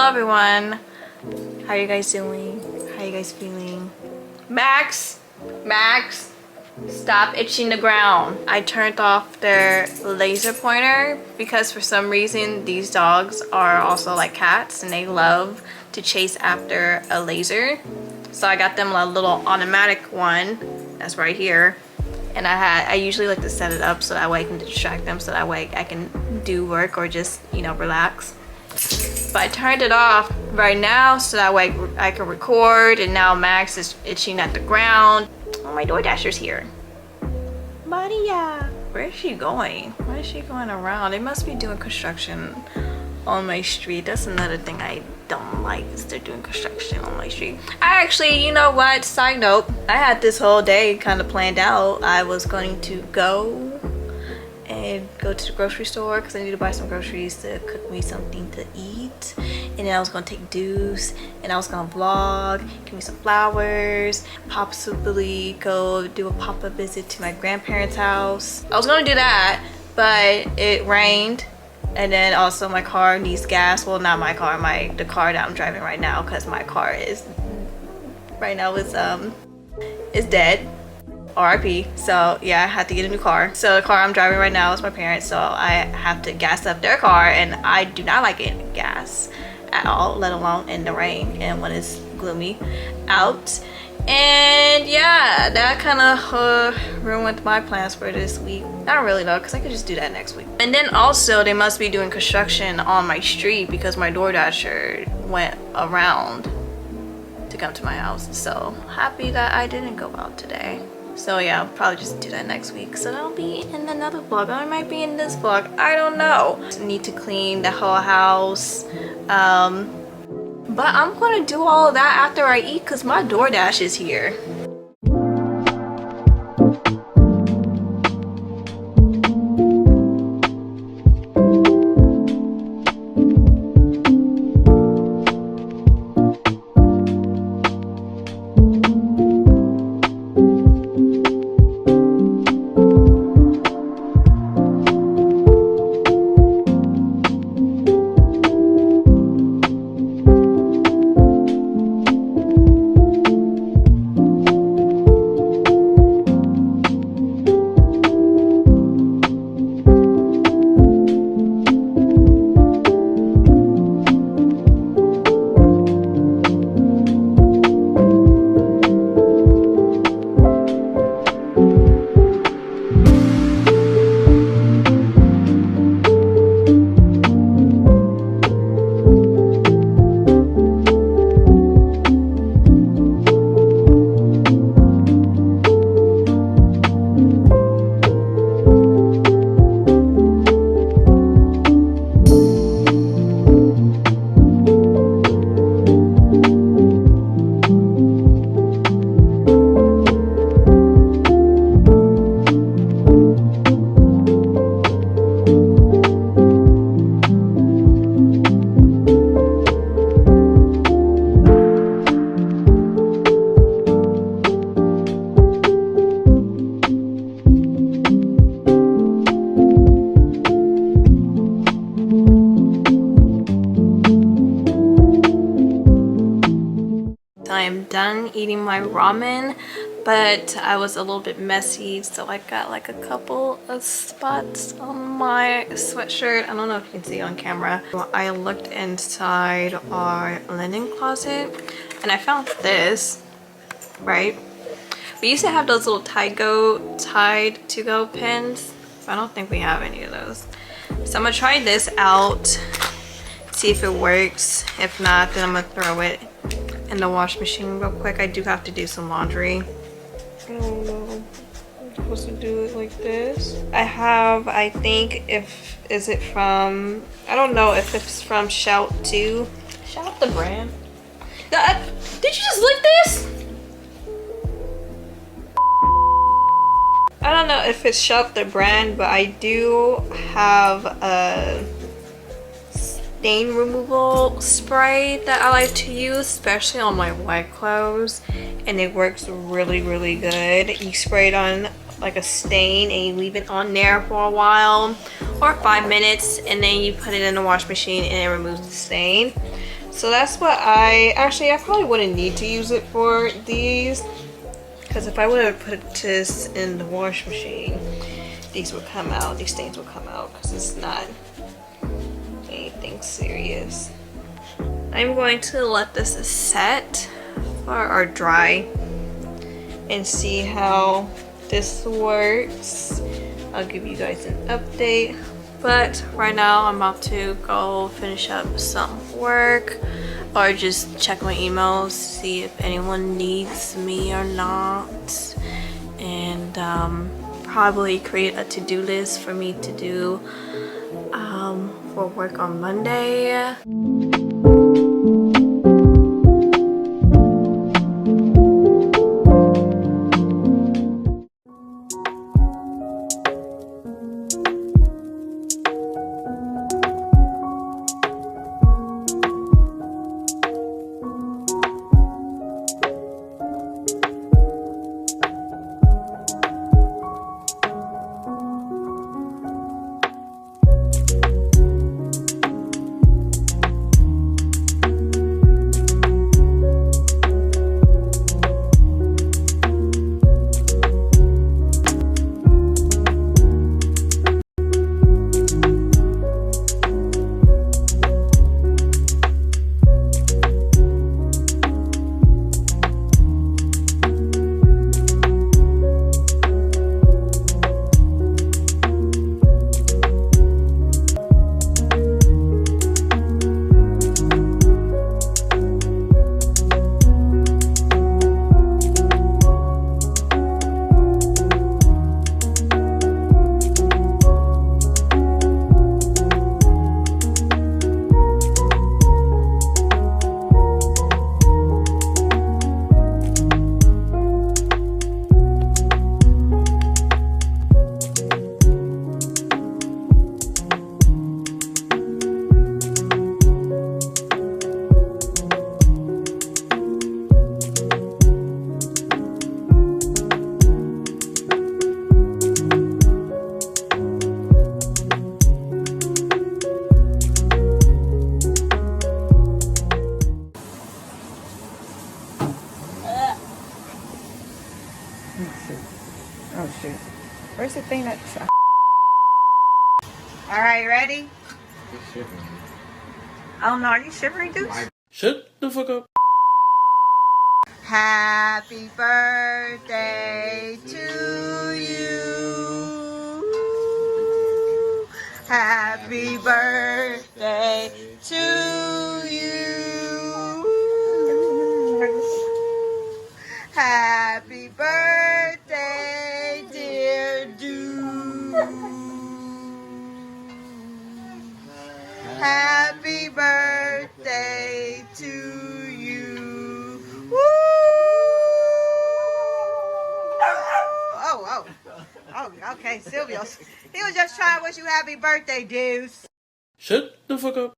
Hello everyone. How are you guys doing? How are you guys feeling? Max, stop itching the ground. I turned off their laser pointer because for some reason these dogs are also like cats and they love to chase after a laser. So I got them a little automatic one that's right here. And I usually like to set it up so that way I can distract them, so that way I can do work or just, you know, relax. But I turned it off right now so that way I can record, and now Max is itching at the ground. Oh, my DoorDasher's here. Maria, where is she going? Why is she going around? They must be doing construction on my street. That's another thing I don't like, is they're doing construction on my street. I actually, you know what, side note, I had this whole day kind of planned out. I was going to go to the grocery store because I need to buy some groceries to cook me something to eat, and then I was gonna take Deuce and I was gonna vlog, give me some flowers, possibly go do a pop-up visit to my grandparents' house. I was gonna do that, but it rained. And then also my car needs gas. Well, not my car, the car that I'm driving right now, because my car is dead. RIP. So yeah, I had to get a new car. So the car I'm driving right now is my parents, so I have to gas up their car, and I do not like getting gas at all, let alone in the rain and when it's gloomy out. And yeah, that kind of ruined my plans for this week. Not really though, because I could just do that next week. And then also they must be doing construction on my street because my DoorDasher went around to come to my house. So happy that I didn't go out today. So yeah, I'll probably just do that next week. So that'll be in another vlog. Or I might be in this vlog, I don't know. I need to clean the whole house. But I'm gonna do all of that after I eat because my DoorDash is here. I'm done eating my ramen, but I was a little bit messy, so I got like a couple of spots on my sweatshirt. I don't know if you can see on camera. I looked inside our linen closet and I found this, right? We used to have those little Tide to go pins. I don't think we have any of those. So I'm gonna try this out, see if it works. If not, then I'm gonna throw it in the wash machine real quick. I do have to do some laundry. I don't know. I'm supposed to do it like this. I think is it from, I don't know if it's from Shout the brand. Did you just lick this? I don't know if it's Shout the brand, but I do have a stain removal spray that I like to use, especially on my wet clothes, and it works really good. You spray it on like a stain and you leave it on there for a while or 5 minutes, and then you put it in the wash machine and it removes the stain. So that's what I probably wouldn't need to use it for these, because if I would have put this in the wash machine, these would come out, these stains would come out, because it's not anything serious. I'm going to let this set or dry and see how this works. I'll give you guys an update. But right now I'm about to go finish up some work or just check my emails, see if anyone needs me or not, and probably create a to-do list for me to do for work on Monday. Oh shoot. Where's the thing that's... Alright, ready? Oh no, are you shivering, Deuce? Shut the fuck up. Happy birthday to you. Happy birthday to you. Happy birthday, dear Deuce. Happy birthday to you. Woo! Oh, okay, Silvio's. He was just trying to wish you happy birthday, Deuce. Shut the fuck up.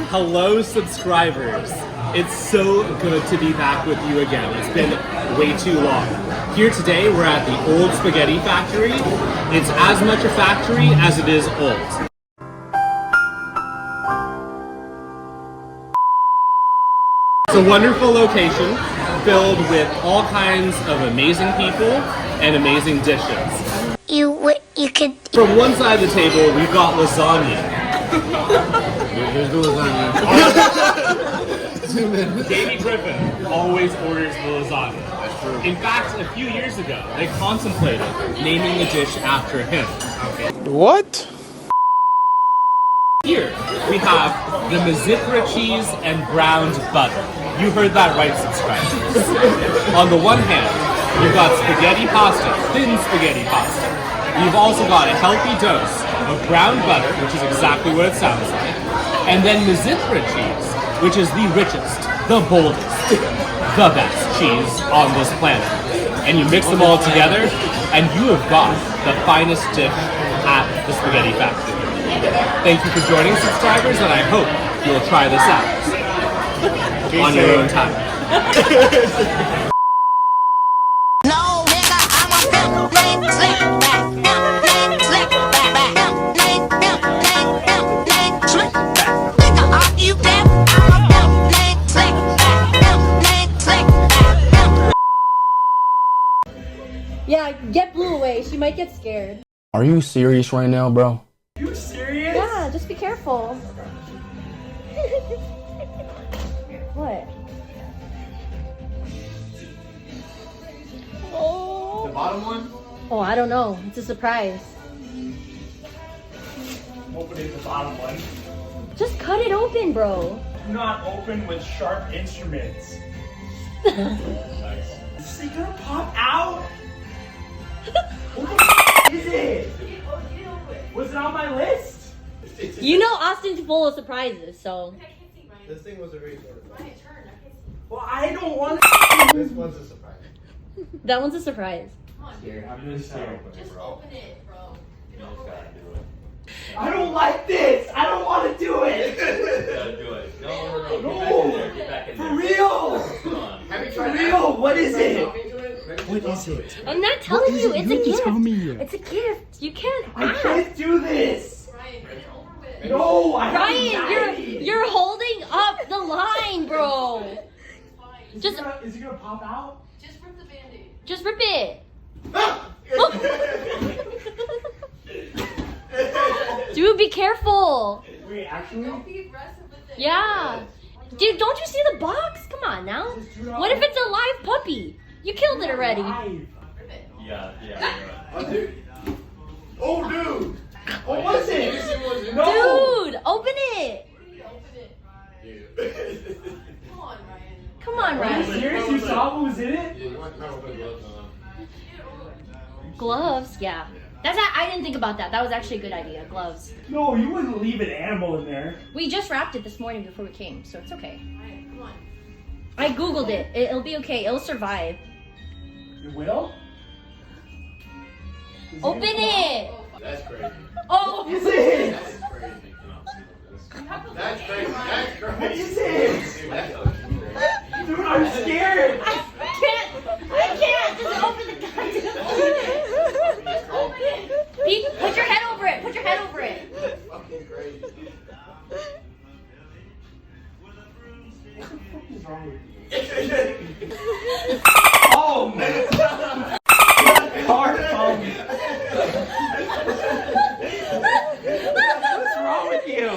Hello, subscribers. It's so good to be back with you again. It's been way too long. Here today, we're at the old spaghetti factory. It's as much a factory as it is old. It's a wonderful location filled with all kinds of amazing people and amazing dishes. You could. From one side of the table, we've got lasagna. Here's the lasagna. Zoom in. Baby Griffin always orders the lasagna. That's true. In fact, a few years ago, they contemplated naming the dish after him. What? Here, we have the Mazipra cheese and browned butter. You heard that right, subscribers. On the one hand, you've got spaghetti pasta, thin spaghetti pasta. You've also got a healthy dose of brown butter, which is exactly what it sounds like. And then Mazipra cheese, which is the richest, the boldest, the best cheese on this planet. And you mix them all together, and you have got the finest dish at the spaghetti factory. Thank you for joining, subscribers, and I hope you'll try this out on your own time. No, nigga, I'm a pimp, name, slick back, name, slick back, name, slick back. Nigga, are you dead? away. She might get scared. Are you serious right now, bro? You serious? Yeah, just be careful. What? The bottom one? Oh, I don't know. It's a surprise. Opening the bottom one. Just cut it open, bro. Do not open with sharp instruments. Nice. Is it gonna pop out? What the f is it? Was it on my list? You know Austin's full of surprises, so. This thing was a reason. Well, I don't want This one's a surprise. That one's a surprise. Here, I'm gonna start. Just open it, bro. You just gotta do it. I don't like this! I don't want to do it! Gotta do it. No. Get back in there. For real! Come on. Have you For tried real! What is it? What is it? I'm not telling you, it's a gift. It's a gift. You can't I ask. can't do this! Ryan, get it over with. No! I have Ryan, anxiety. you're holding up the line, bro. Just Is it gonna pop out? Just rip the band-aid. just rip it. Dude, be careful. Wait, actually? Don't be aggressive with it. Yeah. Dude, don't you see the box? Come on now. What if it's a live puppy? You killed it already. Live. Yeah. Oh, dude. Oh, dude. What was it? No! Dude, open it. Open it. Come on, Ryan. Come on, Are you Ryan. serious? You saw what was in it? You want to put gloves on. Gloves, yeah. I didn't think about that. That was actually a good idea. Gloves. No, you wouldn't leave an animal in there. We just wrapped it this morning before we came, so it's okay. Ryan, come on. I googled it. It'll be okay. It'll survive. You will? Open it. That's crazy. Oh, Is it? That's crazy. That's crazy. That's What crazy. is it? Dude, I'm scared. I can't. Just open the goddamn. Open it. Pete, put your head over it. Put your head over it. That's fucking crazy. What is wrong with you? Oh man! Car phone. What's wrong with you?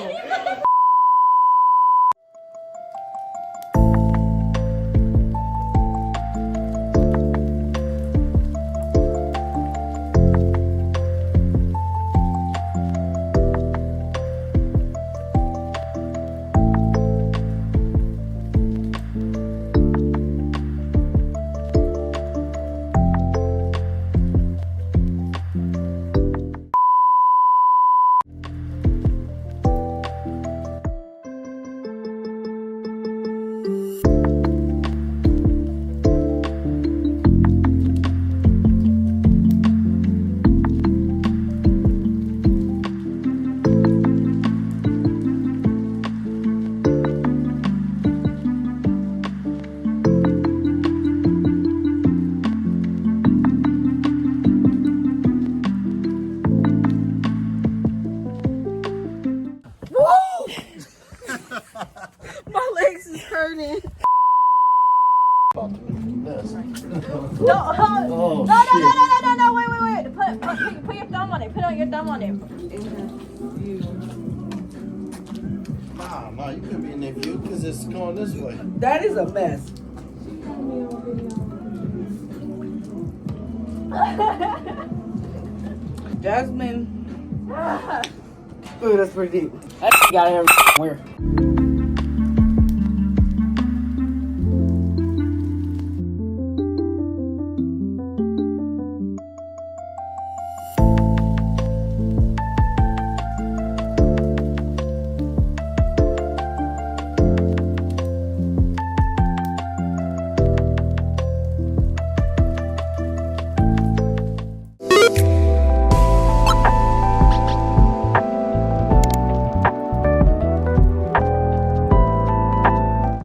My legs is hurting. This. No, no, wait. Put your thumb on it. Put your thumb on it. Nah, you couldn't be in their view because it's going this way. That is a mess. Jasmine. Ooh, that's pretty deep. That got here. Where?